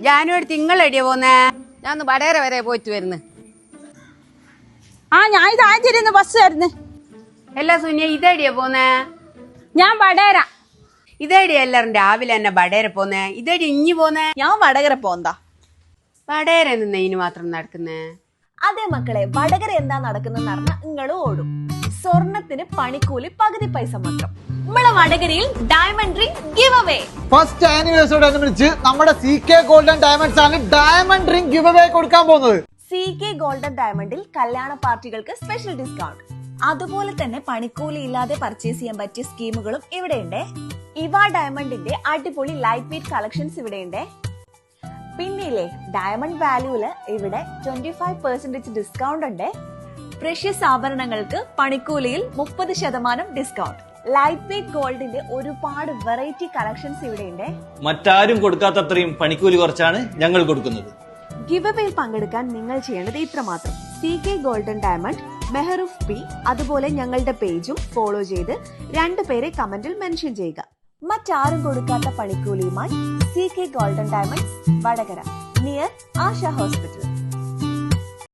ജാനുവരി തിങ്കളടിയാ പോന്നേ? ഞാൻ ഒന്ന് വടകര വരെ പോയിട്ട് വരുന്നു. ഞാൻ ഇത് ആചരിന്ന് ബസ് വരുന്നു. എല്ലാ സുനിയ ഇതടിയാ പോന്നേ? ഞാൻ വടകര. ഇതടിയാ എല്ലാരും രാവിലെ തന്നെ വടകര പോന്നേ? ഇതടി ഇഞ്ഞി പോന്നേ? ഞാൻ വടകര പോന്താ. വടകര നിന്ന് ഇതിന് മാത്രം നടക്കുന്നേ? അതെ മക്കളെ, വടകര എന്താ നടക്കുന്നെന്ന് പറഞ്ഞാൽ നിങ്ങൾ ഓടും. സ്വർണത്തിന് പണിക്കൂലി പകുതി പൈസ മാത്രം. നമ്മളെ വടകരയിൽ diamond ring give away. First ആനിവേഴ്സറിയോടനുബന്ധിച്ച് നമ്മുടെ CK ഗോൾഡൻ ഡയമണ്ട്സ് ആണ് ഡയമണ്ട് റിംഗ് ഗിവ് അവേ കൊടുക്കാൻ പോകുന്നത്. CK ഗോൾഡൻ ഡയമണ്ടിൽ കല്യാണ പാർട്ടികൾക്ക് സ്പെഷ്യൽ ഡിസ്കൗണ്ട്, അതുപോലെ തന്നെ പണിക്കൂലി ഇല്ലാതെ പർച്ചേസ് ചെയ്യാൻ പറ്റിയ സ്കീമുകളും ഇവിടെയുണ്ട്. ഇവ ഡയമണ്ടിന്റെ അടിപൊളി ലൈറ്റ് വെയിറ്റ് കളക്ഷൻസ് ഇവിടെയുണ്ട്. പിന്നില്ലേ ഡയമണ്ട് വാല്യൂല് ഇവിടെ 25% ഡിസ്കൗണ്ട് ഉണ്ട്. പ്രഷ്യസ് ആഭരണങ്ങൾക്ക് പണിക്കൂലിയിൽ 30% ഡിസ്കൗണ്ട്. ലൈറ്റ് വെയിറ്റ് ഗോൾഡിന്റെ ഒരുപാട് വെറൈറ്റി കളക്ഷൻസ് ഇവിടെയുണ്ട്. മറ്റാരും കൊടുക്കാത്തത്രയും പണിക്കൂലി കുറച്ചാണ് ഞങ്ങൾ കൊടുക്കുന്നത്. ഗിവ് അവേയിൽ പങ്കെടുക്കാൻ നിങ്ങൾ ചെയ്യേണ്ടത് ഇത്രമാത്രം: CK golden diamond, Mehroof P, അതുപോലെ ഞങ്ങളുടെ പേജും ഫോളോ ചെയ്ത് 2 പേരെ കമന്റിൽ മെൻഷൻ ചെയ്യുക. മറ്റാരും കൊടുക്കാത്ത പണിക്കൂലിയുമായി CK golden diamonds, Vadakara, near Asha hospital.